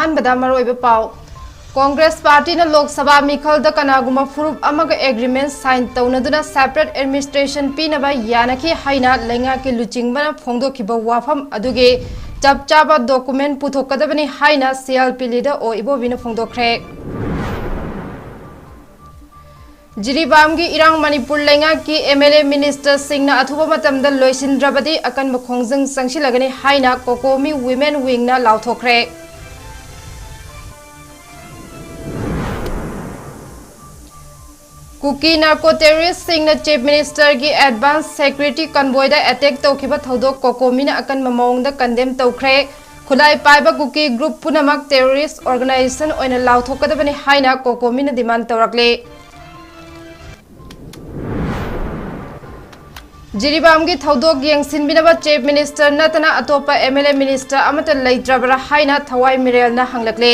अहानबदा मरोइबे पाव Congress party न लोकसभा मिखल द कनागुमा फुरुप अमग एग्रीमेंट साइन तौनदुना सेपरेट एडमिनिस्ट्रेशन पीनबा यानखि हाइना लेंगा के लुचिंगबना फोंदोखिबा वाफम अदुगे चप चाबा डॉक्यूमेंट पुथोकदबनी हाइना सीएलपी लीडर ओ इबोबिना फोंदोखरे जिरीबाम की इरांग मणिपुर लेंगा की एमएलए मिनिस्टर सिंह अथुब मतमद लोइसिंद्रबदी अकन खोंजंग संगसिलगनी हाइना कोकोमी वुमेन विंग ना लाउथोखरे Kuki narco terrorist Singh chief minister की एडवांस सिक्योरिटी कन्वॉय अटैक तौखिबा थौदोक कोकोमी अकन ममोंग कंडेम तौखरे खुलाई पाइबा कुकी ग्रुप पुनमक टेररिस्ट ऑर्गेनाइजेशन ओइना लाउथोकदबनी हाइना कोकोमी डिमांड तौरकले जिरीबाम की थौदोक येंसिनबिनबा चीफ मिनिस्टर नतना अतोपा एमएलए मिनिस्टर अमत लेत्रबरा हाइना थवाई मिरेलना हंगलकले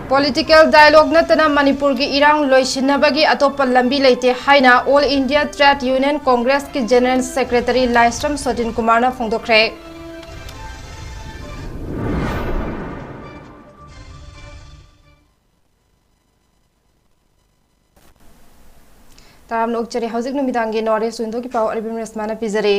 पॉलिटिकल डायलॉग नतना मणिपुर की इरांग लोइसिनबगी अतोपा लंबी लेते हाइना All India Trade Union Congress की जनरल सेक्रेटरी लाइस्ट्रम सोटिन कुमार फोंदोखरे ताराम नोकचरे हौजिक नुमिदांगे नॉर्थ सुंदो की पाव अरिबम रेशमा पिजरे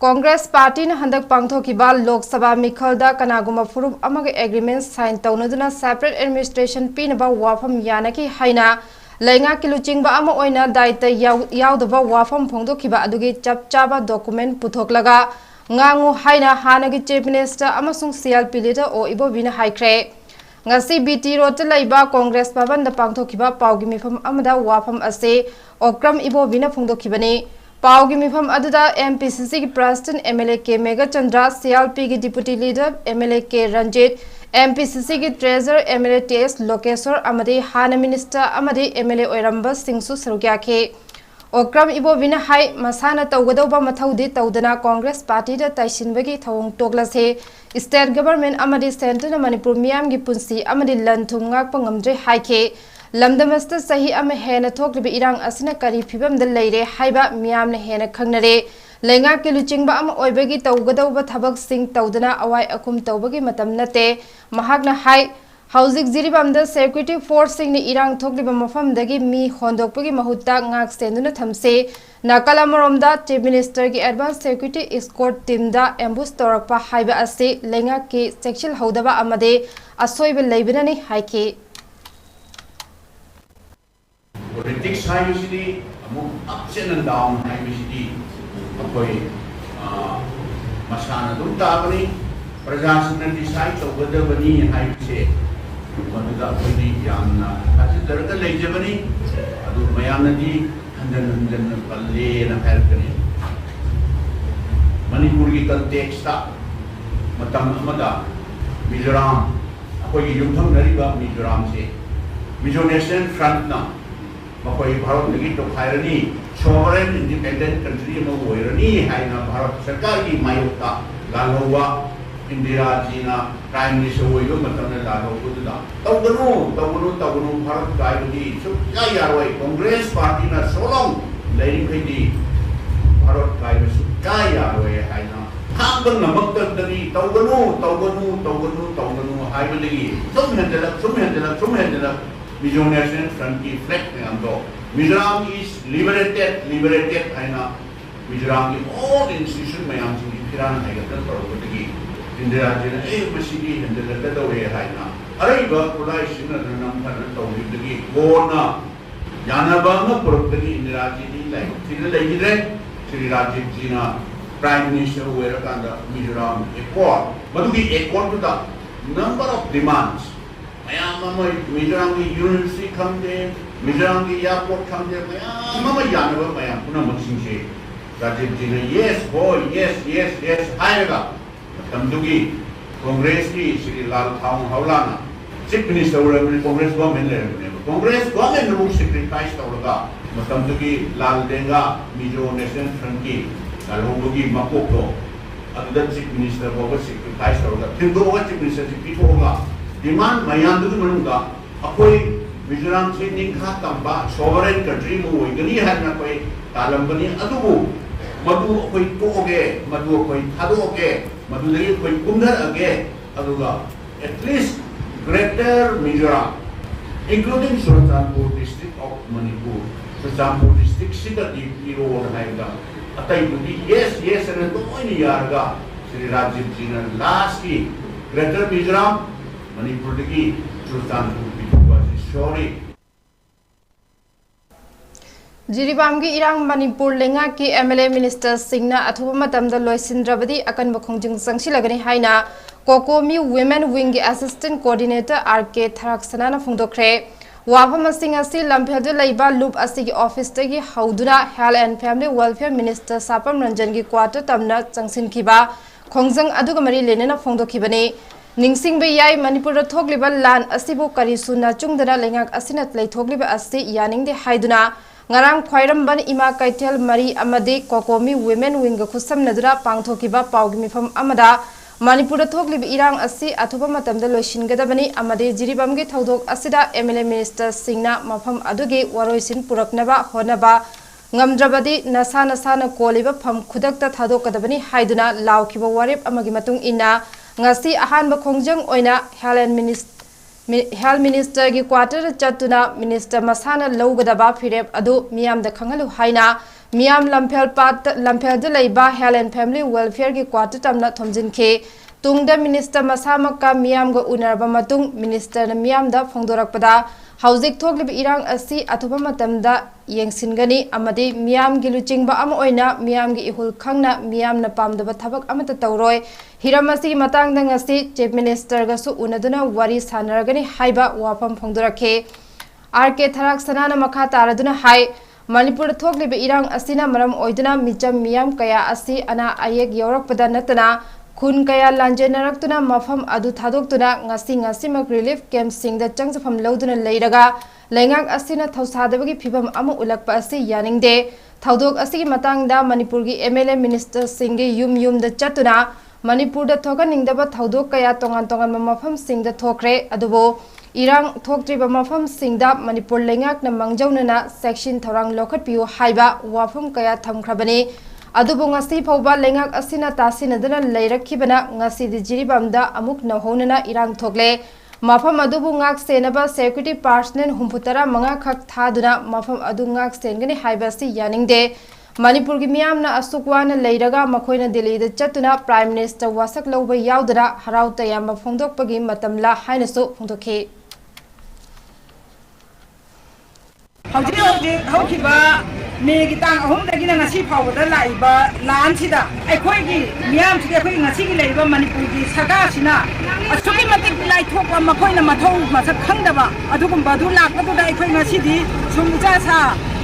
कांग्रेस पार्टी ने हंदक पांगथोकिबा लोकसभा मिखलदा कनागुमा फुरुप अमग एग्रीमेंट साइन तौनदुना सेपरेट एडमिनिस्ट्रेशन पीनबा वाफम यानकी हाइना लेंगा किलुचिंगबा अमा ओइना दायित्व यावदबा वाफम फोंदोकिबा अदुगी चप चाबा डॉक्यूमेंट पुथोकलगा ngangu haina hanagi chief minister amasung CLP leader o ibobiना हाइख्रे ngasi BT road laiba congress bhavan da pangthokiba paugi mifam amada wafam ase okram ibobina phungdokhibani paugi mifam aduda MPCC ki president MLA K Mega Chandra CLP ki deputy leader MLA K Ranjit MPCC की treasurer MLA TS Lokeshwar अमदे हाना minister अमदे MLA ओइरंबा सिंहसु सरुक्याखे ओक्रम इबोबिना हाई मसाना तौगदौबा मथौदि तौदना कांग्रेस पार्टी दा तैसिनबगी थौंग टोकलासे स्टेट गवर्नमेंट अमदे सेंटर मणिपुर मियाम की पुंसी अमदे लंथुम ngakpa ngamdre हाइखे लमदमस्त सही अम हेना थोकलिबे इरांग असिना करी फिबम द लेरे हाइबा मियाम ने हेना खंगनरे लेंगा के लुचिंगबा अम ओइबगी तौगदौबा थबक सिंग तौदना अवाई अकुम तौबगी मतम नते महागना हाई हौजिक जिरीबामदा सिक्योरिटी फोर्स सिंग ने इरांग थोकलिबा मफमदगी मी होंदोकपगी महुत्ता ngak सेंदुना थमसे नाकला मरोमदा चीफ मिनिस्टर की एडवांस सिक्योरिटी स्क्वाड टीम दा एम्बुश तौरकपा हाइबा असे लेंगा के सेक्शन हौदबा अमदे असोइबा लेबिनानि हाइके Politics हाइबिसिदि अमुक ups and down हाइबिसिदि अखोई मसाना दुम ताबनी प्रजासना डिसाइड तौगदबनी हाइबिसे मदुदा अखोई यामना कासिदरगा लेजबनी अदु मयामनदि हंजन हंजन पल्लेना हाइरकनी मणिपुर की कंटेक्स्ट मतम अमदा मिजोराम अखोई युद्धम नरिबा मिजोराम से मिजो नेशनल फ्रंट ना मखोई भारत की तोखायरनी सोवरेन इंडिपेंडेंट कंट्री में होइरनी हाइना भारत सरकार की मायोक्ता लालौवा इंदिरा जीना प्राइम मिनिस्टर होइबो मतमने लालौबुदा तौगनु भारत कायबदी सुया यारोय कांग्रेस पार्टी ना सोलोंग लेरिखैदी भारत कायबे सुया यारोय हाइना हांबन नमक्तदनी तौगनु हाइबदगी सुम मिजो नेशनल फ्रंट की फ्लैग में तो मिजोराम इज लिबरेटेड हाइना मिजोराम की ऑल इंस्टीट्यूशन में हम की फिरान है गदन तौगदगी इंदिरा जी ने ए मसीगी हंदलदा दौरे हाइना अरेबा पुलाई सिना नम फन तौगदगी गोना यानाबा म पुरक्तगी इंदिरा जी दी लाइक सिना लेगिरे श्री राजीव जी ना प्राइम मिनिस्टर वेर कांदा मिजोराम एकॉर्ड मधुगी एकॉर्ड दा नंबर ऑफ डिमांड्स मिजोराम की यूनिवर्सिटी खमदे मिजोराम की एयरपोर्ट खमदे मयाम यानबा मयाम पुनः मक्सिंगसे राजीव जी ने यस हायगा तमदुगी कांग्रेस की श्री लाल थांग हौलाना चीफ मिनिस्टर ओरमने कांग्रेस गवर्नमेंट लेरने कांग्रेस गवर्नमेंट नु सैक्रिफाइस तौरगा मतमदुगी लाल देंगा मिजो नेशनल फ्रंट की लालौबगी मकोको अदर चीफ मिनिस्टर को सैक्रिफाइस तौरगा थिंदो चीफ मिनिस्टर से पिथोगा डिमांड मयानदुगी मनुंगा अखोई मिजोराम से निखा तंबा सोवरेन कंट्री में होइगनी हाना कोई तालंबनी अदुबु मधु कोई टोगे मधु कोई थादोगे मधु दे कोई कुंदर अगे अदुगा at least Greater Mizoram including Sultanpur district of Manipur Sultanpur district sida di ro haida atai budi yes and no ini yarga Sri Rajiv ji na last ki greater Mizoram Manipur ki Sultanpur bituwa sorry Jiribam ꯒꯤ ꯏꯔꯥꯡ ꯃꯅꯤꯄꯨꯔ ꯂꯩꯉꯥꯛꯀꯤ MLA minister ꯁꯤꯡꯅ ꯑꯊꯨꯕ ꯃꯇꯝꯗ ꯂꯣꯏꯁꯤꯟꯗ꯭ꯔꯕꯗꯤ ꯑꯀꯟꯕ ꯈꯣꯡꯖꯪ ꯆꯪꯁꯤꯜꯂꯒꯅꯤ ꯍꯥꯏꯅ ꯀꯣꯀꯣꯃꯤ ꯋꯤꯃꯦꯟ ꯋꯤꯡꯒꯤ ꯑꯦꯁꯤꯁꯇꯦꯟꯠ ꯀꯣꯑꯣꯔꯗꯤꯅꯦꯇꯔ ꯔ.ꯀꯦ.ꯊꯔꯛꯁꯅꯥꯅ ꯐꯣꯡꯗꯣꯛꯈ꯭ꯔꯦ ꯋꯥꯐꯝꯁꯤꯡ ꯑꯁꯤ ꯂꯝꯐꯦꯜꯗ ꯂꯩꯕ ꯂꯨꯞ ꯑꯁꯤꯒꯤ ꯑꯣꯐꯤꯁꯇꯒꯤ ꯍꯧꯗꯨꯅ health and family welfare minister Sapam ꯔꯟꯖꯟꯒꯤ ꯀ꯭ꯋꯥꯇꯔ ꯇꯝꯅ ꯆꯪꯁꯤꯟꯈꯤꯕ ꯈꯣꯡꯖꯪ ꯑꯗꯨꯒ ꯃꯔꯤ ꯂꯩꯅꯅ ꯐꯣꯡꯗꯣꯛꯈꯤꯕꯅꯤ ꯅꯤꯡꯁꯤꯡꯕ ꯌꯥꯏ ꯃꯅꯤꯄꯨꯔꯗ ꯊꯣꯛꯂꯤꯕ ꯂꯥꯟ ꯑꯁꯤꯕꯨ ꯀꯔꯤꯁꯨ ꯅꯆꯨꯡꯗꯅ ꯂꯩꯉꯥꯛ ꯑꯁꯤꯅ ꯂꯩꯊꯣꯛꯂꯤꯕ ꯑꯁꯤ ꯌꯥꯅꯤꯡꯗꯦ ꯍꯥꯏꯗꯨꯅ ngarang khwairambani ima kaitel mari amadi kokomi women wing ga khusamnadura pangthokiba pawgi mifam amada manipur thokliba irang asi athuba matamda loisingadabani amadi jiribam gi thodok asida MLA minister singna mafam adugi waroisin puraknaba honaba ngamdrabadi nasana koliba pham khudakta thadokadabani haiduna laukhiba warip amagi matung ina ngasi ahanba khongjang oina Health Minister की quarter चतुना minister मसाना लौगदबा फिरेप अदु मियाम द खंगलु हाइना मियाम लंफेल द लैबा हेल्थ एंड फैमिली वेलफेयर की क्वार्टर तमना थमजिनखे तुंगद मिनिस्टर मसामका मियाम ग उनरबा मतुंग मिनिस्टर न मियाम द फोंदोरकपदा हौजिक थोकलिब इरांग असि अथुबा मतमदा येंसिनगनी अमदि मियाम गी लुचिंगबा अम ओइना मियाम गी इहुल खंगना मियाम न पामदबा थबक अमत तौरोय हिरम असि मतांगदा ngasi चीफ मिनिस्टर गसु उनदुना वारी सानरगनी हाइबा वाफम फोंदोरखे R.K.Tharaksana न मखा तारदुना हाइ मणिपुर थोकलिब इरांग असिना मरम ओइदुना मिचम मियाम कया असि अना आयेक यौरकपदा नतना खुन कया लांजेनरक्तुना मफम अदु थादोक्तुना ngasi मक रिलीफ कैंप सिंग द चंगजफम लौदुना लैरगा लैंगाक असिना थौसादबगी फिबम अमु उलकपा असि यानिंगदे थौदोक असिगी मतांगदा मणिपुर की MLA मिनिस्टर सिंग युम द चतुना मणिपुर द थोगनिंगदबा थौदोक कया तोंगान मफम सिंग द थोखरे अदुबो इरांग थोक्त्रिबा मफम सिंग द मणिपुर लैंगाक न मंगजौनना सेक्शन थौरांग लोखटपियो हाइबा वाफम कया थमख्रबनी अदुबो ngasi phawba lengak asina tasinadana leirakhibana ngasi di jiribamda amuk nahonana irang thokle mafam adubu ngak senaba security personnel humputara manga khak thaduna mafam adu ngak sengani haibasi yaningde manipur gi miyamna asukwana leiraga makhoina delhi da chatuna prime minister wasak loba yaudara harau tayamba phongdokpagi matamla hainasu phongdokhe haukiba मेगी तांग अहुम दगी ना ngasi फावदा Laiba लान सिदा अखोय gi मियाम सिदा अखोय ngasi gi Laiba Manipur gi सरकार सिना असुकी मतिक लाइ थोकवा मखोयना मथौ मसक खंगदबा अदुगुम बदु लाकदुदा अखोय ngasi di sumja sa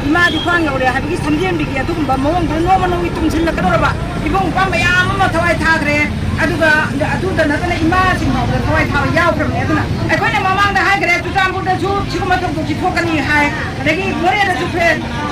ima di khwang lore habigi samjem bigi अदुगुम मवंग नोमा नोई तुमसिन लकदोरबा इबों पा मयाम म थवाय थाग्रे अदुगा अदुदा नतना इमा सिन हावदा थवाय थाव यावख्रम अदुना अखोयना ममांग दा हायग्रे तुतामपुर दा सु सिगुमा तोक कि थोकनी हाय अदगी मोरे दा सुफे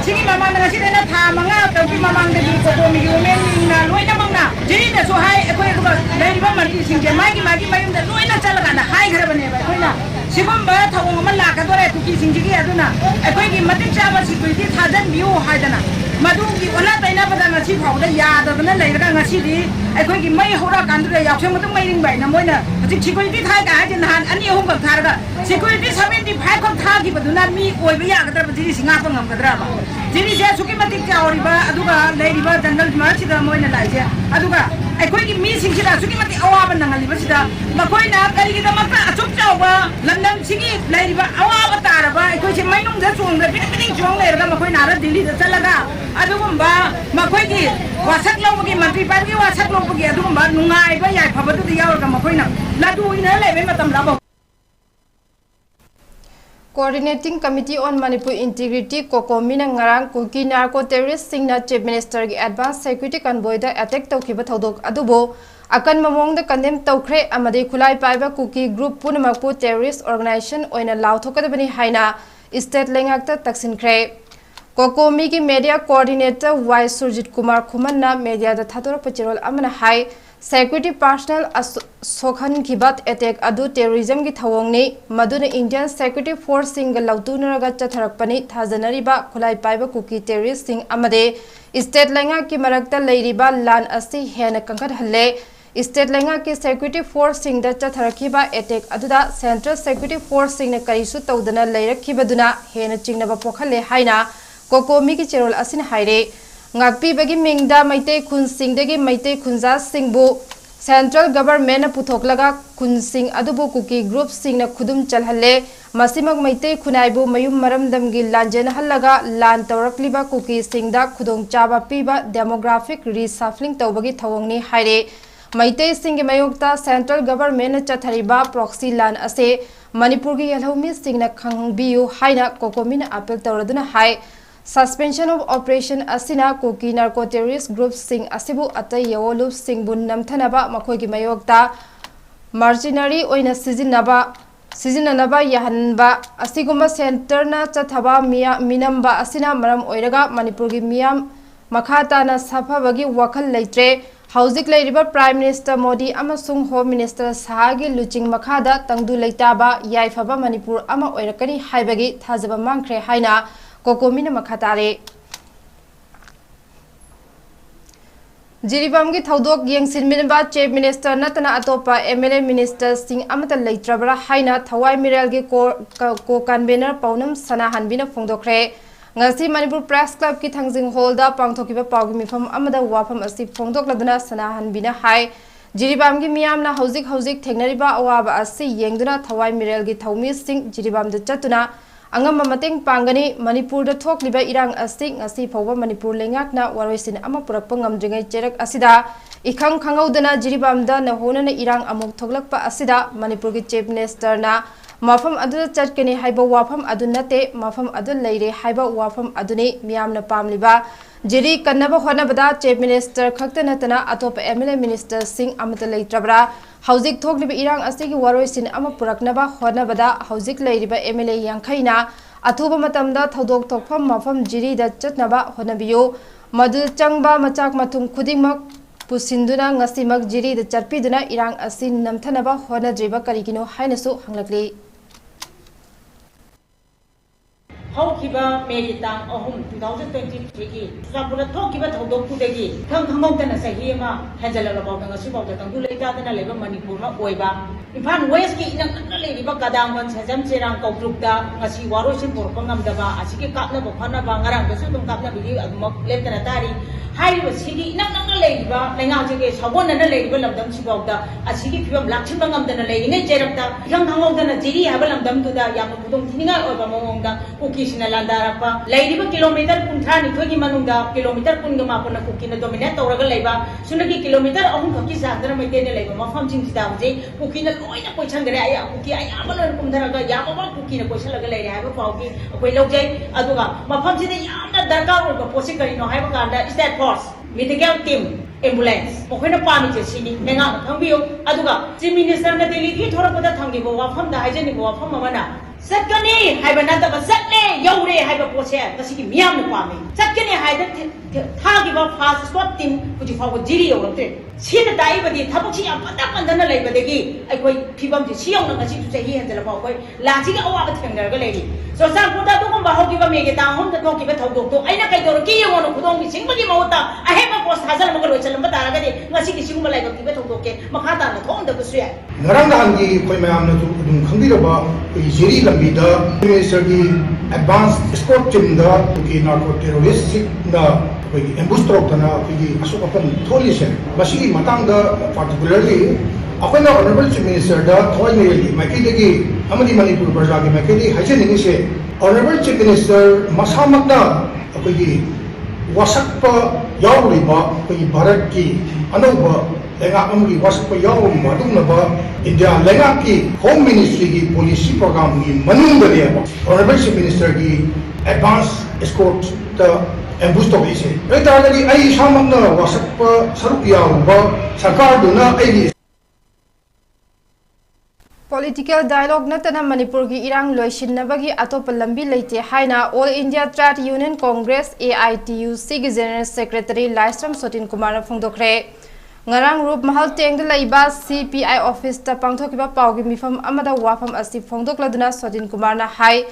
सिगी ममांग दा सिदेना था मंगा तोकि ममांग दा कोकोमी वुमेन ना लोइना मंगना जिनि दा सु हाय अखोय दुगा लेरिबा मर्की सिंगे मागी मायुम दा लोइना चलगा ना हाय घरबने अखोयना सिगुम बा थाव म लाकदोरे Tuki सिंगी अदुना अखोय gi matik chaba security thajan biu haidana madu gi ona taina bada ngasi phawda yadabana leiraga ngasi di अखोय gi mai hora kandre yaksem matu mai ring bai na moina hati security thai ka hajen han ani ahum ka tharga security 75 ka tha gi baduna mi oiba yagadar bidi singa pa ngamgadra ba jini je suki matik chaoriba aduga leiriba jungle ma chida moina laije aduga अखोय gi mi sing sida suki matik awaba nangali ba sida makoina kari gi damak achuk chawba landam sigi leiriba awaba taraba अखोय se mainung da chungda biding chong leiraga makoina ra delhi da chalaga adugumba makoy gi wasak lawgi mantri pargi wasak lawgi adugumba nungai ba yai phabadu da yawarga makoina ladu ina lebe matam labo Coordinating Committee on Manipur Integrity Kokomina ngarang kuki narco terrorist singna chief minister gi advance security convoy da attack tawkiba thodok adubo akan mamong da condemn tawkhre amade khulai paiba kuki group punamakpu terrorist organization oina lawthokadabani haina state lengak ta taksinkhre Kokomi ki media coordinator Y. 𝗔𝗡𝗏 𝐍𝐞𝐰𝐬 media da thador pachirol amana hai security personnel sokhankhibat attack adu terrorism gi thawongni maduna Indian security force singa lautunaraga chatharakpani thajanariba khulai paiba kuki terrorist sing amade state lenga ki marakta leiriba lan asi hena kankat halle state lenga ki security force sing da chatharakhiba attack aduda central security force sing na karisu tawdana leirakkhibaduna hena chingnaba pokhalle haina kokomi ki cherol asin haire ngakpi bagi mingda maite khun sing dagi maite khunja singbu central government na puthoklaga khun sing adubu kuki group sing na khudum chalhalle masimak maite khunaibu mayum maramdamgi lanjen hallaga lan tawrakliba kuki singda khudong chaba piba demographic reshuffling tawbagi thawongni haire maite singi mayokta central government na chathariba proxy lan ase manipur gi yalhomi singna khangbiu haina kokomina appeal tawraduna hai suspension of operation asina kuki narco terrorist group sing asibu atai yawolup sing bun namthanaba makhogi mayokta mercenary oina sizinanaba yahanba asiguma center na chathaba minamba asina maram oiraga manipur gi miyam makhata na safabagi wakhal leitre hauzik leiriba prime minister modi amasung home minister sahagi luching makhada tangdu leitaba yaifaba manipur ama oirakani haibagi thajaba mangkhre haina kokomina makhatare Aribam gi thodok yengsinminba chief minister natana atopa MLA minister sing amata leitrabra haina thawai miral gi ko convener paunam sanahanbina phongdokre ngasi manipur press club ki thangjing hall da pangthokiba pawgi mifam amada wafam asi phongdokladuna sanahanbina hai Aribam gi miyamna hauzik thengnariba awaba asi yengduna thawai miral gi thaumi sing Aribam da chatuna angam mateng pangani manipur da thokliba irang asing asi phawa manipur lengakna waroisin ama purakpa ngamdringai cherak asida ikhang khangaudana Aribam da na hona na irang amuk thoklakpa asida manipur gi chief minister na mafam adu chatkani haiba wafam adu nate mafam adu leire haiba wafam aduni miyamna pamliba jiri kannaba honabada chief minister khakta natana atopa MLA minister sing amata leitrabra hauzik thokliba irang asigi waroisin ama puraknaba honabada hauzik leiriba MLA yankhaina athuba matamda thodok thokfam mafam jiri da chatnaba honabiyo madu changba machak mathum khudingmak pusinduna ngasimak jiri da charpiduna irang asin namthanaba honadriba karigino hainasu hanglakli haukiba meditang ahum 2023 ki sapura thokiba thodok pudagi khangkhangokdana sahi ama hajalala bawda ngasi bawda tangdu leitadana leba manipur ma oiba imphal west ki inang anna leiriba kadamban sajam cherang kautrukda ngasi warosin porpangamdaba asiki kapna bokhana ba ngarang besu tum kapna bigi admak leptana tari haiba sigi inang anna leiriba lenga jege sabonana leiriba lamdam sibawda asiki phibam lakchimba ngamdana leiringai cherakta khangkhangokdana jiri haba lamdam tuda yam pudong thininga oiba mongongda kukisina landarapa leiriba kilometer 30 gi manungda kilometer 10 na kukina dominate tawraga leiba sunagi kilometer ahum khaki jadra maitene leiba mafam jingda je kukina loina poichangare ay kuki ay amalon kumdaraga yamama kukina poichalaga leire haiba pawgi akoi logjai aduga mafam jide yamna darkar oiba posi karino haiba kanda state force medical team ambulance mokhina pami je sini menga thangbiyo aduga chief minister na delhi ki thorapada thangi bo wafam da haijani bo wafam amana Sakani haiba nataba sakne yaure haiba pose kasiki miyam na pami sakani haida thagi ba fast spot team kuji fawo jiri yorte sina dai badi thabuchi ya pandana leibadegi aikoi phibam ji siyong na ngasi tu chahi hanjala ba koi lachi ga awa ba thengdar ga leidi so sa puta to kom ba hoki ba mege ta hom ta thoki ba thodok to aina kai dor ki yong no khudong bi singba gi mawta aheba post hazal magal wai chalam ba tara ga de ngasi ki singba lai ba thodok ke makhata na thong da kusuya ngarang dang gi koi mayam na tu dum khangbi ba jiri lambida minister gi advanced escort team da ki narco terrorist na koi ambush trok na ki asuk apan tholise basi matang da particularly akoina honorable chief minister da thoi nei maiki degi amani manipur praja gi maiki di haje ni se honorable chief minister masamak na akoi wasakpa yawriba koi bharat ki anauba lenga amri wasakpa yawriba dunaba India lenga ki home ministry ki policy program gi manung da le honorable chief minister gi advance escort the ambush to ise eta lagi ai samakna wasakpa saruk yawba sarkar duna ai Political dialogue natana Manipur gi irang loisinabagi atopa lambi leite haina All India Trade Union Congress AITUC gi General Secretary Laisram Sotin Kumar phongdokre ngarang rup mahal teng de laiba CPI office ta pangthokiba paugi mifam amada wafam asi phongdokladuna Swadin Kumar na hai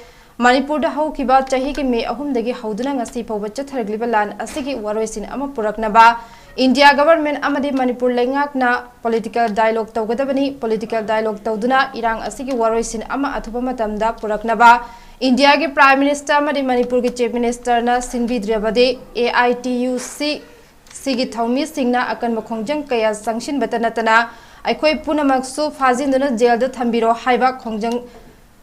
Manipur da haukiba chahi ki me ahum dagi hauduna ngasi pawba chathargliba lan asigi waroisin ama puraknaba India government amadi Manipur lengak na political dialogue tawgadabani political dialogue tawduna irang asigi waroisin ama athuba matamda puraknaba India ke prime minister amadi Manipur ke chief minister na sinbidrebade AITUC Sigi Thawmi Singna akan makhongjang kaya sangshin batanatana aikhoi punamaksu fajinduna jail da thambiro haiba khongjang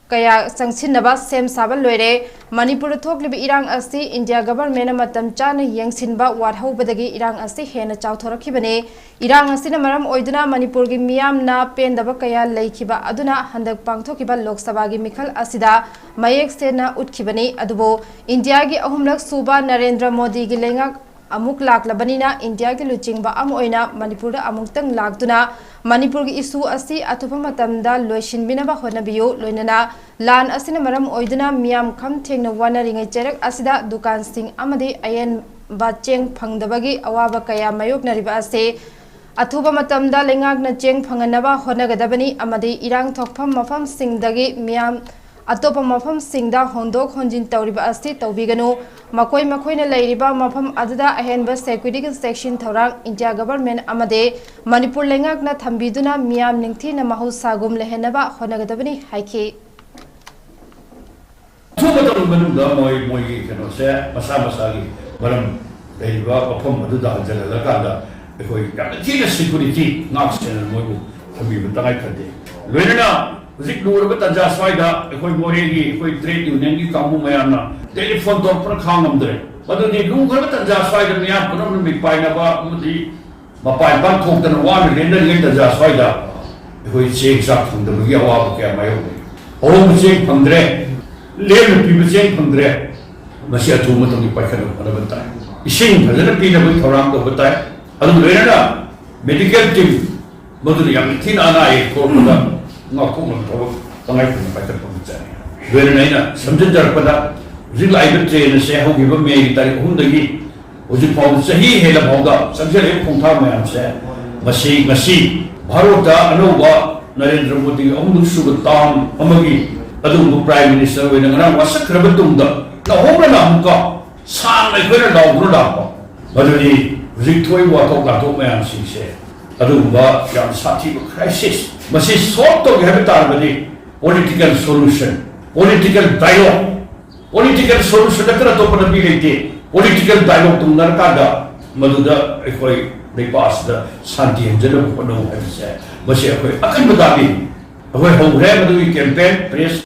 kaya sangshinaba sem saba loire Manipur thoklibi irang asi India government matam chana yangsinba wadhaubadagi irang asi hena chawthorakhibane irang asina maram oiduna Manipur gi miyamna pendaba kaya leikhiba aduna handak pangthokiba Lok Sabha gi mikhal asida mayek sena utkhibane adubo India gi ahumlak suba Narendra Modi gi lengak amuk laklabanina India ki luchingba amoina Manipur da amuktang lagtuna Manipur ki issue asi athupa matamda loishinbinaba honabiyo loinana lan asina maram oiduna miyam kham thengna wanaringai cherak asida dukan sing amadi ayen ba cheng phangdabagi awaba kaya mayoknariba ase athuba matamda lengakna cheng phanganaba honagadabani amadi irang thokpham mafam singdagi miyam Atopa mafam singda hondok honjin tawriba asti tawbiganu makoi makoina leiriba mafam aduda ahenba security section thorang India government amade Manipur lengakna thambiduna miyam ningthina mahusagum lehenaba honagadabani haiki Thubatam manunda moi gi kano se masa gi baram leiriba mafam aduda jalala kanda ekoi yamna security ngaksen moibu thambiba tangai khade loinana Zik Lurba Taja Swaida, a quick Moregi, a quick trade union, Kamu Mayana, telephone door for Kangamdre. But the Lunga Taja Swaida, the Aponom, Painaba, Mudi, Mapai Bantok, and one render in Taja Swaida, which shakes up from the Yawa Kamayo. Home shake from Dre, Lame people shake from Dre, Masia Tumatum Pakan of another time. Ishing, a little bit of around over time. Other medical team, Mother Yamitina and I, for ngakung ngakung tangai pun pakai pembicaraan. Berenainya sambil daripada zilai betul saya hoki bermain dari hundagi, uji pau sahi hela pauda sambil leh pungtham macam saya masih Bharata anuba Narendra Modi amduk sugatam amagi adung prime minister wenang wasak kerbetung dah. Nah homla nak muka sangat kena dah berapa. Jadi zikoi watok latok macam saya. Adung ba yang sati crisis. Masih solve to habitat bani political solution, political dialogue, political solution lekar to pada pilih political dialogue tu narkada maduda ekoi lepas dah santi yang jelas pada orang saya masih ekoi akan berdabi ekoi hongre madui campaign press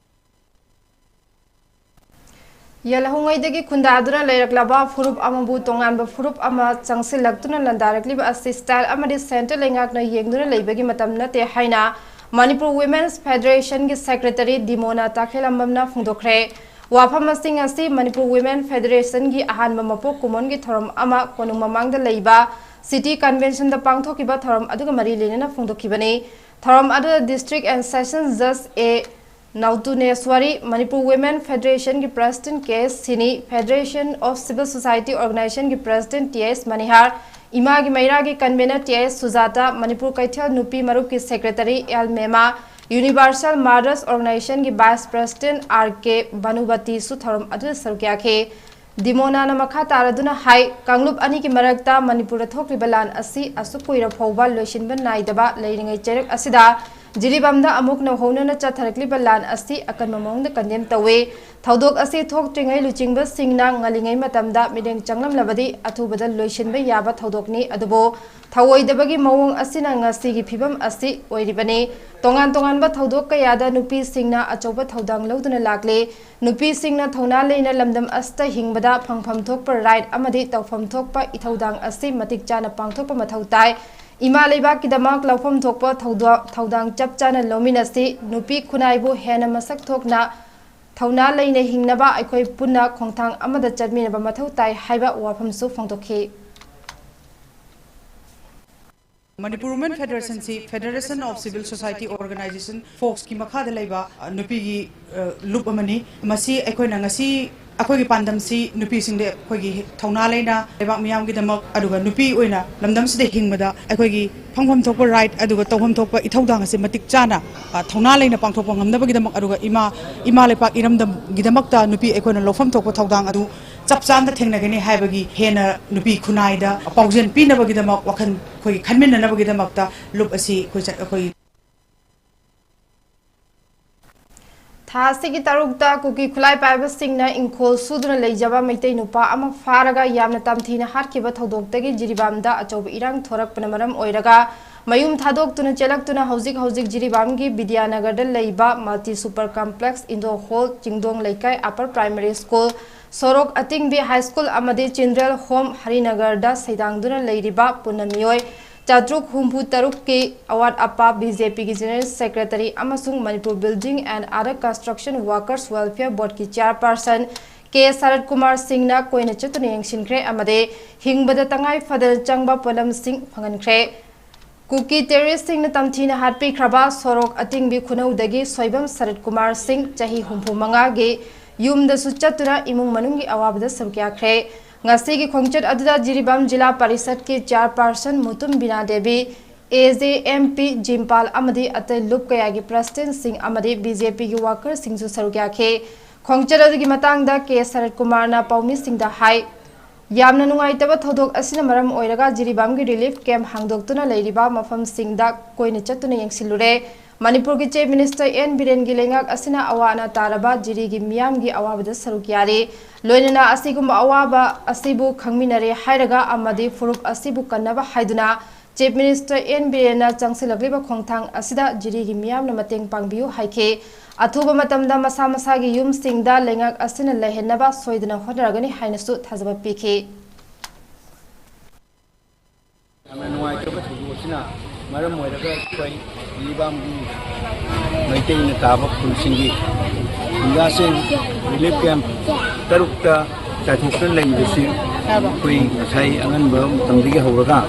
Yalahungaidagi khundaduna leiraklaba furup amabu tonganba furup ama changsilaktuna landarakliba asi style amadi center lengakna yengduna leibagi matamna te haina Manipur Women's Federation ki secretary Dimona Takhelambamna phungdokre wafam asing asi Manipur Women Federation ki ahanba mapok kumon ki thoram ama konung mamangda leiba city convention da pangthokiba thoram aduga mari lenena phungdokibani thoram adu district and sessions judge a Nautuneswari Manipur Women Federation ki President 𝗂𝐻𝐶𝐸 Federation of Civil Society Organization ki President 𝑇𝑠 Manihar Ima ki Maira ki convener 𝑇𝑠 Sujata Manipur Kaithal Nupi Marup ki Secretary 𝐿 Universal Mothers Organization ki Vice President R.K. Banubati su thoram adu sarukya Dimona na makha taraduna hai Kanglup ani ki marakta Manipur thokliba lan asi asukuira phawba loishinba naidaba leiringai cherak asida Jiribamda amuk na hona na chatharakliba lan asi akan mamongda kandem tawe thaudok asi thok tringai luchingba singna ngalingai matamda mideng changlam labadi athubada loishinba yaba thaudokni adubo thawoidabagi mawong asina ngasi gi phibam asi oiribani tongan ba thaudok kayada nupi singna achoba thaudang loduna lakle nupi singna thona leina lamdam asta hingbada phangpham thokpa right amadi tawpham thokpa ithaudang asi matik chana pangthokpa mathautai Ima leiba ki damak laufam thokpa thaudang chap chana lominasi nupi khunaibu hena masak thokna thauna leina hingnaba aikoi punna khongthang amada chatminaba mathau tai haiba wafam su phongtokhi Manipur Women Federation si Federation of Civil Society Organization folks ki makha de leiba nupi gi loop amani masi aikoi na ngasi ꯑꯩꯈꯣꯏꯒꯤ ꯄꯥꯟꯗꯝꯁꯤ ꯅꯨꯄꯤꯁꯤꯡꯗ ꯑꯩꯈꯣꯏꯒꯤ ꯊꯧꯅꯥ ꯂꯩꯅ ꯂꯩꯕꯥꯛ ꯃꯤꯌꯥꯝꯒꯤꯗꯃꯛ ꯑꯗꯨꯒ ꯅꯨꯄꯤ ꯑꯣꯏꯅ ꯂꯝꯗꯝꯁꯤꯗ ꯍꯤꯡꯕꯗ ꯑꯩꯈꯣꯏꯒꯤ ꯐꯪꯐꯝ ꯊꯣꯛꯄ ꯔꯥꯏꯠ ꯑꯗꯨꯒ ꯇꯧꯐꯝ ꯊꯣꯛꯄ ꯏꯊꯧꯗꯥꯡ ꯑꯁꯤ ꯃꯇꯤꯛ ꯆꯥꯅ ꯊꯧꯅꯥ ꯂꯩꯅ ꯄꯥꯡꯊꯣꯛꯄ ꯉꯝꯅꯕꯒꯤꯗꯃꯛ ꯑꯗꯨꯒ ꯏꯃꯥ ꯂꯩꯄꯥꯛ ꯏꯔꯝꯗꯝꯒꯤꯗꯃꯛꯇ ꯅꯨꯄꯤ ꯑꯩꯈꯣꯏꯅ ꯂꯧꯐꯝ ꯊꯣꯛꯄ ꯊꯧꯗꯥꯡ ꯑꯗꯨ ꯆꯞ ꯆꯥꯅ ꯊꯦꯡꯅꯒꯅꯤ ꯍꯥꯏꯕꯒꯤ ꯍꯦꯟꯅ ꯅꯨꯄꯤ ꯈꯨꯟꯅꯥꯏꯗ ꯄꯥꯎꯖꯦꯜ ꯄꯤꯅꯕꯒꯤꯗꯃꯛ ꯋꯥꯈꯜ ꯑꯩꯈꯣꯏꯒꯤ ꯈꯟꯃꯤꯟꯅꯅꯕꯒꯤꯗꯃꯛꯇ ꯂꯨꯞ ꯑꯁꯤ ꯑꯩꯈꯣꯏ ꯊꯥꯁꯤꯒꯤ ꯇꯔꯨꯛꯇ ꯀꯨꯀꯤ ꯈꯨꯠꯂꯥꯏ ꯄꯥꯏꯕꯁꯤꯡꯅ ꯏꯪꯈꯣꯜ ꯁꯨꯗꯨꯅ ꯂꯩꯖꯕ ꯃꯩꯇꯩ ꯅꯨꯄꯥ ꯑꯃ ꯐꯥꯔꯒ ꯌꯥꯝꯅ ꯇꯝꯊꯤꯅ ꯍꯥꯠꯈꯤꯕ ꯊꯧꯗꯣꯛꯇꯒꯤ ꯖꯤꯔꯤꯕꯥꯝꯗ ꯑꯆꯧꯕ ꯏꯔꯥꯡ ꯊꯣꯔꯛꯄꯅ ꯃꯔꯝ ꯑꯣꯏꯔꯒ ꯃꯌꯨꯝ ꯊꯥꯗꯣꯛꯇꯨꯅ ꯆꯦꯜꯂꯛꯇꯨꯅ ꯍꯧꯖꯤꯛ ꯖꯤꯔꯤꯕꯥꯝꯒꯤ ꯕꯤꯗ꯭ꯌꯥꯅꯒꯔꯗ ꯂꯩꯕ multi super complex indoor hall ꯆꯤꯡꯗꯣꯡ ꯂꯩꯀꯥꯏ ꯑꯄꯔ ꯄ꯭ꯔꯥꯏꯃꯥꯔꯤ ꯁ꯭ꯀꯨꯜ ꯁꯣꯔꯣꯛ ꯑꯇꯤꯡꯕꯤ ꯍꯥꯏ ꯁ꯭ꯀꯨꯜ ꯑꯃꯗꯤ ꯆꯤꯜꯗ꯭ꯔꯦꯟ ꯍꯣꯝ ꯍꯔꯤꯅꯒꯔꯗ ꯁꯩꯗꯥꯡꯗꯨꯅ ꯂꯩꯔꯤꯕ ꯄꯨꯟꯅ ꯃꯤꯑꯣꯏ 463 की अवार्ड अपा बीजेपी की जनरल सेक्रेटरी अमसुंग Manipur building and other construction workers welfare board की चेयरपर्सन 𝗂𝗏𝗏 कोइन चतुन यंगसिनख्रे अमदे हिंगबद तंगाई फदर चंगबा पोलम सिंह फंगनख्रे कुकी टेररिस्ट सिंह तमथीना हाटपीख्रबा सोरोक अतिंगबी खुनौदगी सोइबम शरद कुमार सिंह चाही 65 गे युमदसु चतुना इमुंग मनुंगी अवाबद सरक्याख्रे ngasi khongchat aduda Jiribam Jila Parishad ki chairperson Mutum Bina Devi AJMP Jimpal amadi atai lup kaya gi president sing amadi BJP gi worker sing su sarukya khe khongchat adu gi matang da ke Sarat Kumar na paumi sing da hai yamna nungai taba thodok asina maram oiraga Jiribam gi relief camp hangdoktuna leiriba mafam sing da koine chatuna yengsilure Manipur ki Chief Minister N Biren gi lengak asina awana taraba jiri gi miyam gi awabada sarukyare loinana asigum awaba asibu khangminare hairaga amadi furup asibu kannaba haiduna Chief Minister N Biren na changsilagliba khongthang asida jiri gi miyam na mateng pangbiu haike athuba matamda masa masa gi yum singda lengak asina lehenaba soidana hodaragani hainasu thazaba pikhe amenwai to ka thubu sina maram moiraga koi libam gi maitai na taba khulsingi ngasen relief camp tarukta chathuktan leibisi koi sai anganba tamdigi hawraga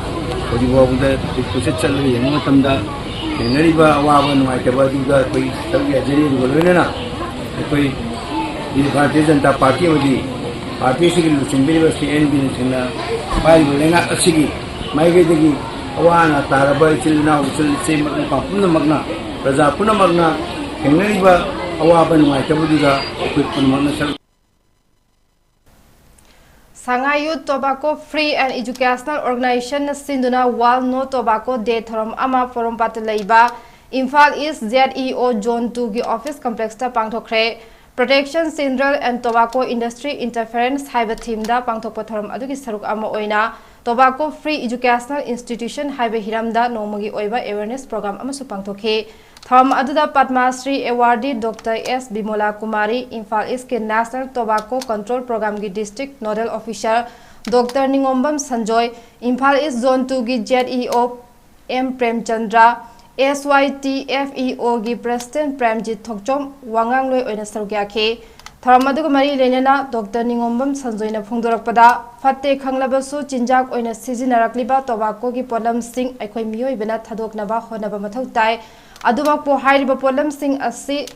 odiwabda kuset chalu yeng matamda nariba awaba nuai taba duga koi tabi ajeri golwena koi Bharatiya Janata Party odi party sigi lusinbiri basi NB sina bai bolenga asigi maige degi awana taraba chilna usul semak puna magna raja puna magna henariba awaba nuai taba duga koi puna magna sal Sangha Youth Tobacco Free and Educational Organization Sinduna World No Tobacco Day Thorom Ama Forum Patalaiba Imphal East ZEO Zone 2 gi Office Complex ta pangthokre Protection Syndrome and Tobacco Industry Interference haiba theme da pangthokpa thorom adugi saruk ama oina Tobacco Free Educational Institution haiba hiramda nomagi oiba awareness program amasu pangthokhe thorom aduda Padma Shri Awardee Dr. S. Bimola Kumari Imphal East ke National Tobacco Control Program gi District Nodal Officer Dr. Ningombam Sanjoy Imphal East Zone 2 gi ZEO M. Premchandra SYTFEO gi President Premjit Thokchom wangang loi oina sarukya khe thoram adu mari lenena Dr. Ningombam Sanjoy na phungdorakpada fatte khanglabasu chinjak oina sijinarakliba tobacco gi polam sing aikhoi miyoi bena thadoknaba honaba mathau tai adumak po hairiba polam sing asi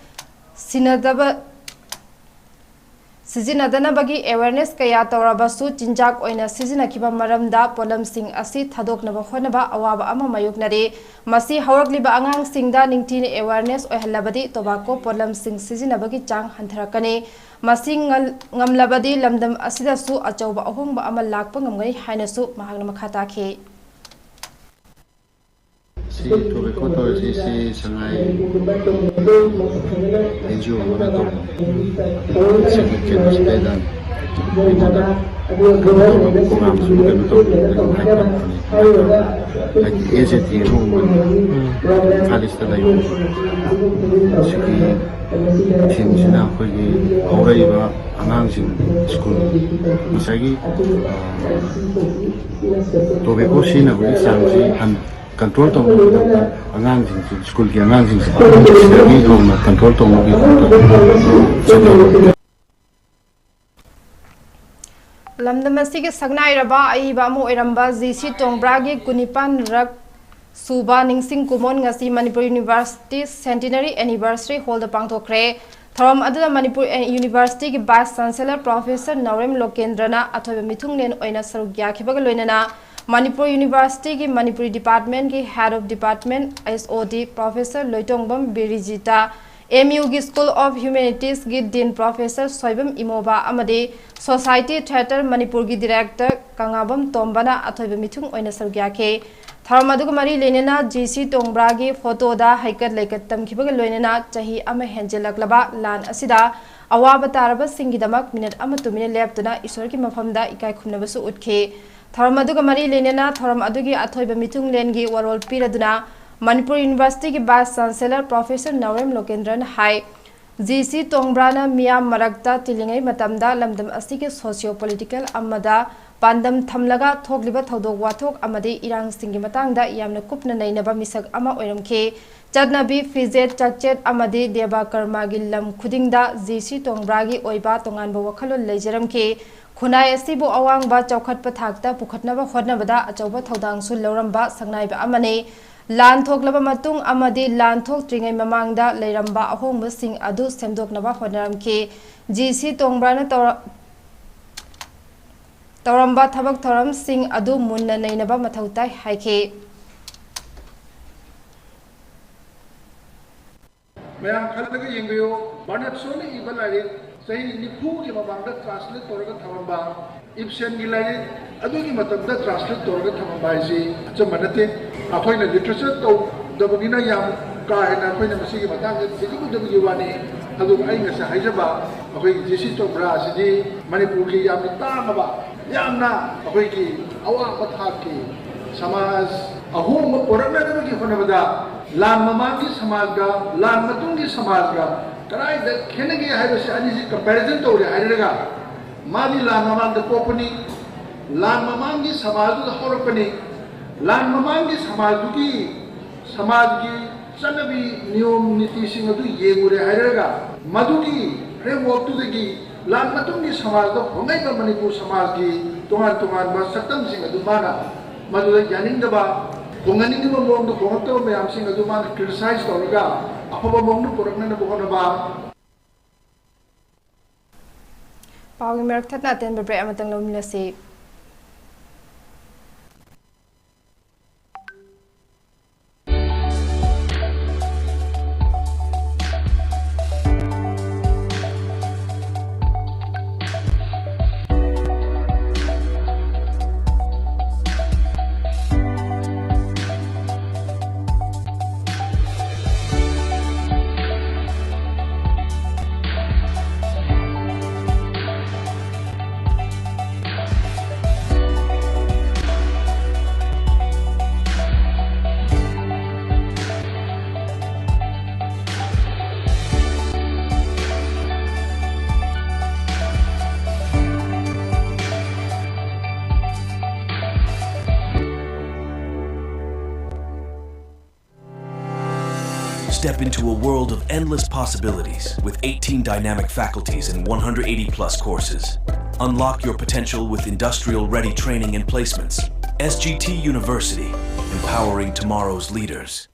Sizinadana awareness kaya tawrabasu chinjak oina sizinakhiba maramda polam sing asi thadoknaba honaba awaba ama mayoknare masi hawrakliba angang singda ningthine awareness oihalabadi tobacco polam sing sizinabagi chang hantharakane masi ngamlabadi lamdam asida su achauba ahongba ama lakpa ngamgai hainasu mahagna makhata khe si tobacco to si sangai NGO na to secretary of state dan program su kan to like agency room kalista da yo siki team sina ko gi auraiba angang sing school misagi tobacco sina ko sangsi han control to angang sing school ki angang sing sergi ko na control to mo lamdamasi ke sagnai raba aiba mo iramba GC Tongbra kunipan rak suba ningsing kumon ngasi Manipur University Centenary Anniversary hold pangthokre थौरम अदुदा Manipur university की vice chancellor professor Nawarem लोकेंद्रना अथोब मिथुंगलेन ओइना सरुक याखिबग लोइनना मणिपुर यूनिवर्सिटी की मणिपुरी डिपार्टमेंट की head of department SOD professor Loitongbam Birijita MU की स्कूल ऑफ ह्यूमैनिटीज की डीन प्रोफेसर सोइबम इमोबा अमदे सोसाइटी थिएटर मणिपुर की डायरेक्टर कंगाबम तोंबना अथोब मिथुंग ओइना सरुक याखे थौरम अदुग मरी लेनेना जीसी तोंब्रा की फोटोदा हाइकट लेकट तमखिबग लोइनेना चाही अमा हेंजेलकलबा लान असिदा अवाब तारब सिंगिदमक मिनट अमा तुमिने लेपतुना ईश्वर की मफमदा इकाय खुमनबसु उठखे थौरम अदुग मरी लेनेना थौरम अदुगी अथोइब मिथुंग लेनगी वरोल पीरदुना मणिपुर यूनिवर्सिटी की वाइस चांसलर प्रोफेसर नवरेम लोकेंद्रन हाई जीसी तोंब्राना मियाम मरक्ता तिलिंगै मतमदा लमदम अस्तिके सोशियो पॉलिटिकल अमदा पांदम थमलगा थोकलिबा थौदोक वाथोक अमदे इरांग सिंगी मतंगदा यामना कुपना नैनबा मिसक अमा ओइरमखे चदनबी फिजेट चकचेट अमदे देबा कर्मागी लम खुदिंगदा जीसी तोंब्रागी ओइबा तोंगानबा वखलो लेजरमखे खुनाय असिबु अवांगबा चौखटपा थाकता पुखटनबा होदनबदा अचौबा थौदांगसु लौरमबा संगनाइबा अमने लान थोकलबा मतुंग अमदे लान थोकत्रिङै ममांगदा लेरमबा अहोंगबसिंग अदु सेमदोकनबा होदनरमखे जीसी तोंब्राना तौरम्बा थबक थौरम सिंह अदु मुन्ना नैनबा मथौ ताइ हाइखे मैम खलगा येंगयो बानत सोने इबा लाइरिक सही निफु की ममांगदा ट्रांसलेट तौरगा थमबा इब्सेन की लाइरिक अदुगी मतमदा ट्रांसलेट तौरगा थमबा इसी चमनते अखोइना लिटरेचर तो दबगिना याम कायना अखोइना मसिगी मतंग दिगु दबगी वानी अदु आई ngasa हाइजबा अखोइ जेसी तोब्रा सिदी मणिपुर की याम तांगबा यामना अखोइ की अवा पथा की समाज अहोम पोरनबगी होनबदा लान ममांगी समाजगा लान मतुंगी समाजगा कराई द खेनगे हाइबसे अनिसि कंपैरिजन तौरे हाइरगा मादी लान ममांग पोपनी लान ममांगी समाजु होरपनी लान ममांगी समाजुगी समाजगी चनबी नियम नीति सिंह अदु येगुरे हाइरगा मधुगी फ्रेमवर्क तुदगी लान मतुंगी समाजदा होंगैबा मणिपुर समाजगी तोंगान तोंगान बा सत्तम सिंह अदु माना मधुदा यानिंगदबा होंगनिंगबा मोंग दो होंगतो मयाम सिंह अदु माना क्रिटिसाइज तौरगा अफबा मोंग पुरकनना बहोनबा पावगी मेरक थतना तेन break अमतंग लोमिनसे Step into a world of endless possibilities with 18 dynamic faculties and 180 plus courses. Unlock your potential with industrial-ready training and placements. SGT University, empowering tomorrow's leaders.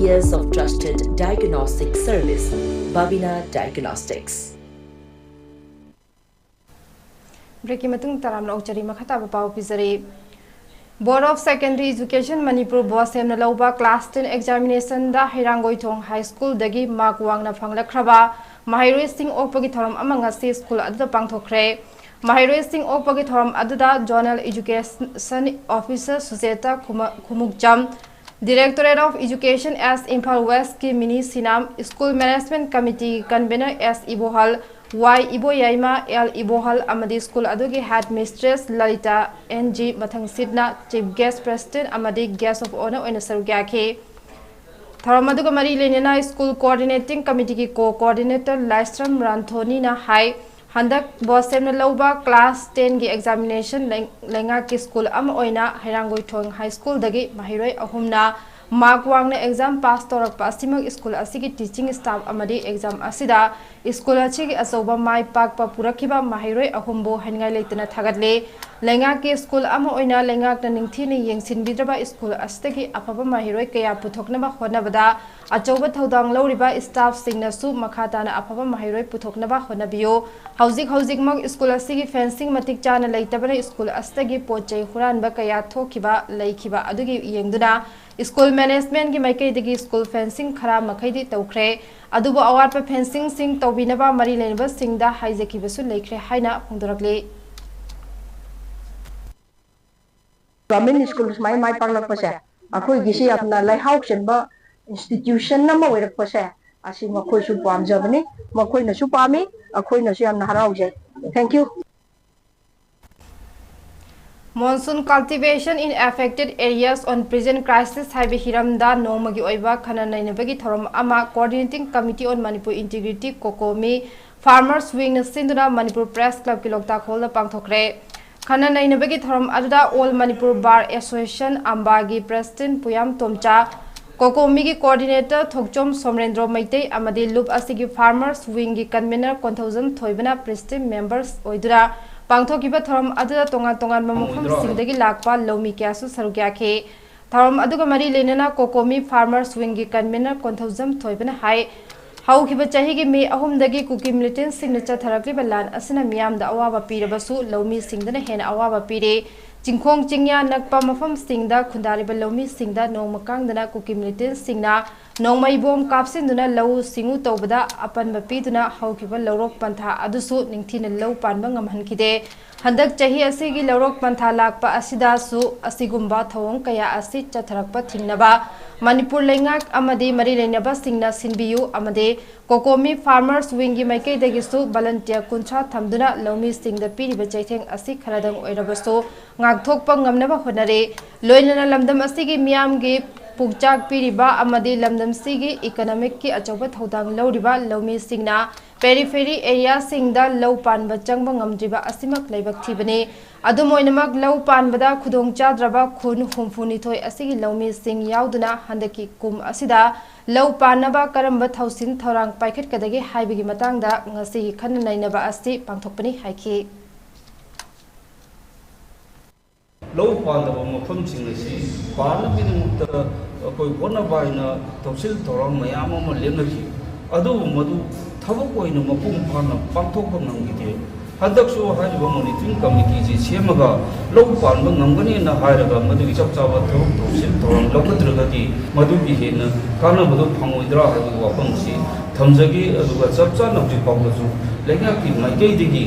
years of trusted diagnostic service. Babina Diagnostics. Breaking matung taram na uchari makhata ba pau pizari. Board of Secondary Education Manipur Bosem na lauba class 10 examination da Hirangoithong High School dagi mark wang na phanglakraba Mahiroi Singh Okpagi thoram amanga si school adda pangthokre. Mahiroi Singh Okpagi thoram adda Zonal Education Officer Sujeta Khumukjam, Directorate of Education as Imphal West ki mini Sinam, School Management Committee Convener S Ibohal, 𝗰𝗵𝗲𝗀 𝗪 amadi school adugi headmistress Lalita NG mathang sidna chief guest president amadi guest of honor oina sarugyake. Thoram aduga mari lenena school coordinating committee ki co-coordinator Lystrom Ranthoni na hai handak bosem na lauba class 10 gi examination lenga ki school am oina Hirangoithong High School dagi mahiroi ahumna mark wang na exam pass torak pasimag school asigi teaching staff amadi exam asida school achigi asoba mai pak pa purakiba mahiroi ahumbo hangai leitana thagadle lenga ke school ama oina lenga na ningthini yengsin bidraba school astagi afaba mahiroi kaya puthokna ba honabada achoba thodang loriba staff singna su makhata na afaba mahiroi puthokna ba honabiyo hauzik mag school asigi fencing matik chana leitabana school astagi pochai huran ba kaya thokiba leikiba adugi yengduna school management ki maikai digi school fencing khara makhaidi tawkhre adubo awar pa fencing sing tawbinaba mari lenba singda haijaki basu leikhre haina phongdorakle. Government schools mai paglak pase akhoi gisi apna lai hauk chenba institution na ma oirak pase asi makhoi su pamjabani makhoi na su pami akhoi na su yamna harauje. Thank you. Monsoon cultivation in affected areas on present crisis haibe hiramda nongmagi oiba khana nainabagi thoram ama coordinating committee on Manipur integrity kokomi farmers wing na sinduna Manipur press club ki lokta khol pangthokre khana nainabagi thoram aduda all Manipur bar association ambagi president Puyam Tomcha kokomi ki coordinator Thokchom Somrendro Maitei amadi loop asigi farmers wing ki convener 𝗠𝗔𝗡𝗪𝗏 president members oidura pangthokiba thoram aduda tongan mamukam singdagi lakpa lomi kyasu sarugyake thoram aduga mari lenana kokomi farmers wing gi convener 𝗠𝗔𝗡𝗪𝗏 hai haukiba chahi gi me ahum dagi kuki militant signature tharakli balan asina miyam da awaba pirabasu lomi singdana hena awaba pire jingkhong jingya nakpa mafam singda khundariba lomi singda nongmakangdana kuki militant singna nongmai bom kapsinduna lau singu tawbada apan bapiduna haukiba lorok pantha adusu ningthina lau panba ngamhankide handak chahi asigi lorok pantha lakpa asida su asigumba thawong kaya asi chatharakpa thingnaba Manipur lengak amadi mari leinaba singna sinbiyu amade kokomi farmers wingi maikai dagisu volunteer kuncha thamduna lomi singda piriba chaitheng asi kharadang oirabasu ngakthokpa ngamnaba honare loinana lamdam asigi miyamgi pukchak piriba amadi lamdam sigi economic ki achoba thodang loriba lomi singna periphery area singda low panba changba ngamdriba asimak leibak thibane adumoinamak low panbada khudong chadraba khun humfuni thoi asigi lomi sing yauduna handaki kum asida low panaba karamba thausin thorang paikhet kadagi haibigi matangda ngasi khanna nainaba asi pangthokpani haiki low pandaba mafam singasi parla binumukta koi kona baina tawsil thorang mayam ama lemnaki adu madu thabak oina mapum phana pangthokpa nangide hadaksu haiba monitoring committee ji semaga low panba ngamgani na hairaga madu chapchaba tawsil thorang lokadragadi madu gi hena kana madu phangoidra haiba wapamsi thamjagi aduga chapcha nabji pawlasu lenga ki maikai digi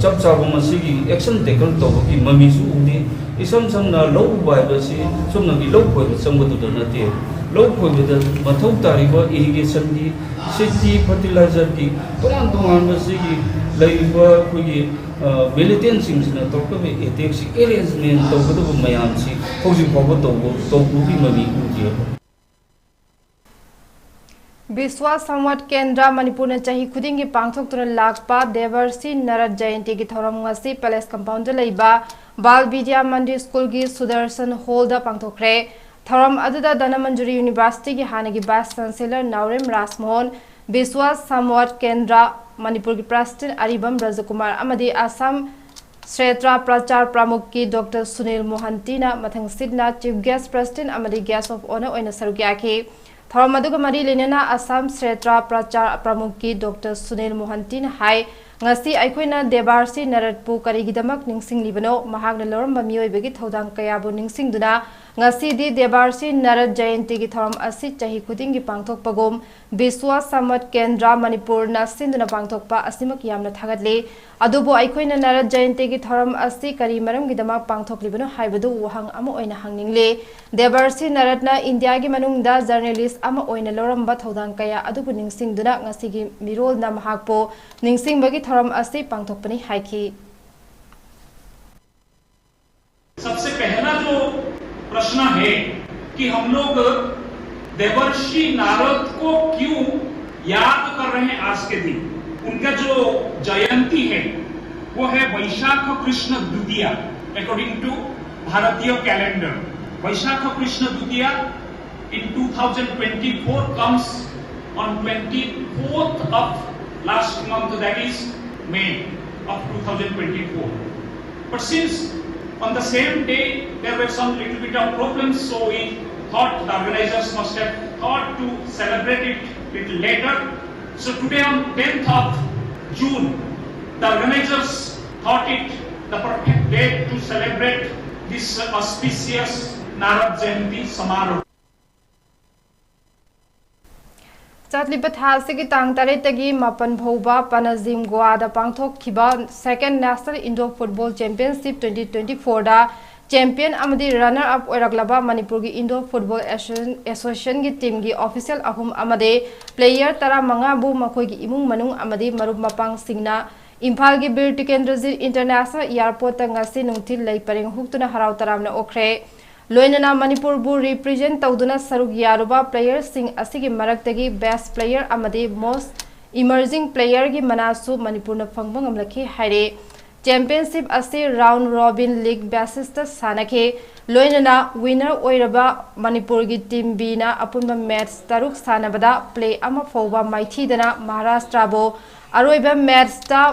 chapchaba masigi action taken tawgi mamisu udi isam samna low baibasi somna gi low koi sambadu danate low koi da mathau tariba irrigation di city fertilizer di tongan masigi laiba koi militant singna tokme etexi arrangement tawgadu mayam si hoji phawa tawbu gi mami udi Biswa Samwat Kendra Manipur na chahi khudingi pangthok tuna lakpa Devarsi Narat Jayanti ki thoram ngasi palace compound leiba Bal Vidya Mandir School gi Sudarshan Hall da pangthokre thoram aduda Danamanjuri University ki hanagi vice chancellor Naurem Rasmohan Biswa Samwat Kendra Manipur ki president Aribam Rajakumar amadi Assam Kshetra Prachar Pramukh ki Dr Sunil Mohanty na mathang sidna chief guest president amadi guest of honor oina sarugyake थौरम अदुगा मरी लेनेना असम क्षेत्र प्रचार प्रमुख की doctor Sunil Mohanty high ngasi aikoina debarsi naratpu karigidamak ningsinglibano mahagna loramba miyoibagi thodang kayabu ningsingduna ngasi di debarsi narat jayanti gi thoram asi chahi khudingi pangthokpagom biswa samat kendra manipur na sinduna pangthokpa asimak yamna thagatle adubo aikoina narat jayanti gi thoram asi kari maram gidamak pangthoklibano haibadu wahang ama oina hangningle debarsi naratna india gi manungda journalist ama oina loramba thodang kaya adubu ningsingduna ngasi gi mirol na mahakpo ningsingbagi थौरम असी पांगथोकपनी हाइकी। सबसे पहला जो प्रश्न है कि हम लोग देवर्षि नारद को क्यों याद कर रहे हैं आज के दिन। उनका जो जयंती है वो है वैशाख कृष्ण द्वितीया अकॉर्डिंग टू भारतीय calendar. Vaishakh Krishna Dwitiya in 2024 comes on 24th of last month, that is May of 2024. But since on the same day there were some little bit of problems, so we thought the organizers must have thought to celebrate it little later. So today on 10th of June, the organizers thought it the perfect day to celebrate this auspicious Narad Jayanti Samaroh. Chatlipa thasigi tang taretagi mapan phauba panajim goada pangthokhiba second national indoor football championship 2024 da champion amadi runner up oiraglaba manipur gi indoor football association gi team gi official ahum amade player tara manga bu makhoi gi imung manung amadi marup mapang singna imphal gi bir tikendraji international airport ta ngasi nungthil lei pareng huktuna harau taramna okhre लोइनना मणिपुर बु represent तौदुना सरुक यारुबा player सिंह असिगी मरक्तगी best player अमदी most emerging player की मनासु मणिपुर न फंगबंग अमलखी हाइरे चैंपियनशिप असि राउंड रॉबिन लीग बेसिस त सानखे लोइनना विनर ओइरबा मणिपुर की टीम बी ना अपुनबा मैच तरुक सानबदा प्ले अमा फोबा माइथीदना महाराष्ट्र बो अरोइबा मैच ता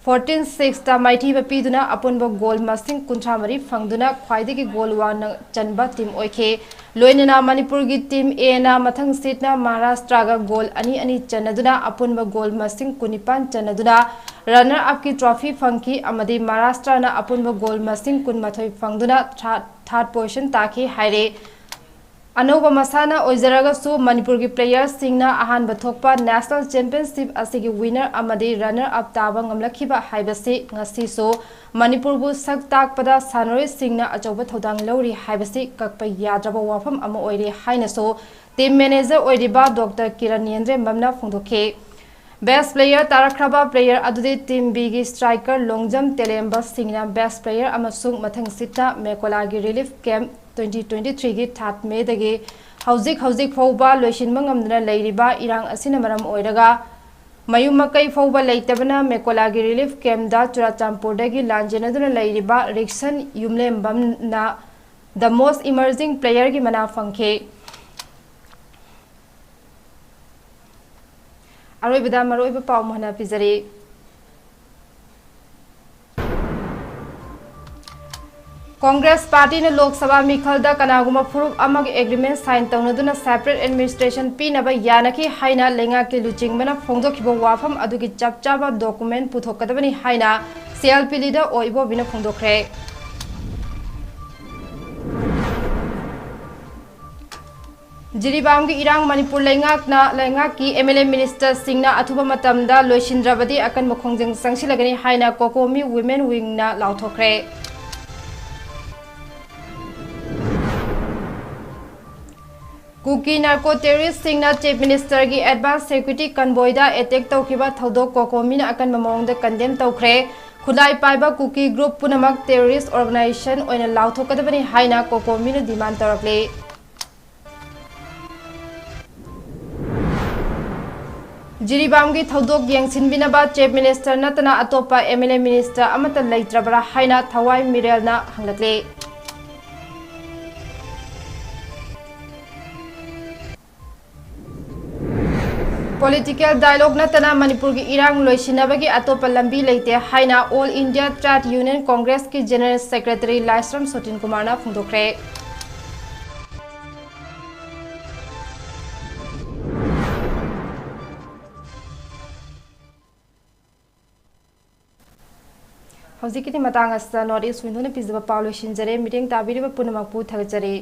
14-6 ता माइथीबा पीदुना अपुनबा गोल मसिंग कुंथामरी फंगदुना ख्वाइदगी गोल वान चनबा टीम ओइखे लोइनना मणिपुर की टीम ए ना मथंग सीटना महाराष्ट्र गा गोल अनि अनि चनदुना अपुनबा गोल मसिंग कुनिपान चनदुना रनर अप की ट्रॉफी फंकी अमदी महाराष्ट्र ना अपुनबा गोल मसिंग कुनमथoi फंगदुना थर्ड पोजीशन ताखी हाइरे अनौबा मसाना ओइजरगसु मणिपुर की प्लेयर सिंगना अहान बथोकपा नेशनल चैंपियनशिप असिगी विनर अमदी रनर अप ताबा ngamlakhiba haibasi ngasi so Manipur बु सक ताकपदा सानोरे सिंगना अचौबा थौदांग लौरी हाइबसी ककपा याद्रबा वाफम अमा ओइरे हाइनसो टीम मैनेजर ओइरिबा डॉक्टर किरण येंद्रे ममना फोंदोखे बेस्ट प्लेयर तारखराबा प्लेयर अदुदि टीम बी की स्ट्राइकर लोंगजम तेलेम्बा सिंगना बेस्ट प्लेयर अमसुंग मथंग सिटा मेकोलागी रिलीफ कैंप 2023 की थाट मे दगे हौजिक फौबा लोइसिनबा ngamdana leiriba irang asina maram oiraga mayum makai fauba leitebana mekolagi relief camp da churachampur dagi lanjenaduna leiriba riksan yumlembam na the most emerging player gi mana fangkhe aroibada maroiba paw mohna pizari Congress party ने लोकसभा मिखलदा कनागुमा फुरुप अमग agreement sign तौनदुना separate administration पीनबा यानकी हाइना लेंगा के लुचिंगबना फोंदोखिबो वाफम अदुगी चपचाबा डॉक्यूमेंट पुथोकदबनी हाइना सीएलपी लीडर ओइबो बिना फोंदोखरे जिरीबाम की इरांग मणिपुर लेंगा की एमएलए मिनिस्टर सिंगना अथुबा मतमदा लोइसिंद्रबदी अकन मखोंजंग संगसिलगनी हाइना कोकोमी वुमेन विंगना लाउथोखरे कुकी नार्को टेररिस्ट सिंगना चीफ मिनिस्टर की एडवांस सिक्योरिटी कन्वॉयदा अटैक तौखिबा थौदोक कोकोमीना अकन ममोंगदा कंडेम तौखरे खुलाई पाइबा कुकी ग्रुप पुनमक टेररिस्ट ऑर्गेनाइजेशन ओइना लाउथोकदबनी हाइना कोकोमीना डिमांड तौरकले जिरीबाम की थौदोक येंगसिनबिनबा चीफ मिनिस्टर नतना अतोपा एमएलए मिनिस्टर अमता लेत्रबरा हाइना थवाई मिरेलना हंगलकले पॉलिटिकल डायलॉग नतना मणिपुर की इरांग लोइसिनबगी अतोपा लंबी लेते हाइना All India Trade Union Congress की जनरल सेक्रेटरी लाइस्रम सोटिन कुमारना फोंदोखरे हौजिकिनि मतंग अस नॉर्थ ईस्ट विंडो ने पिजब पाव लोइसिनजरे मीटिंग ताबिरिबा पुनमकपु थगजरे।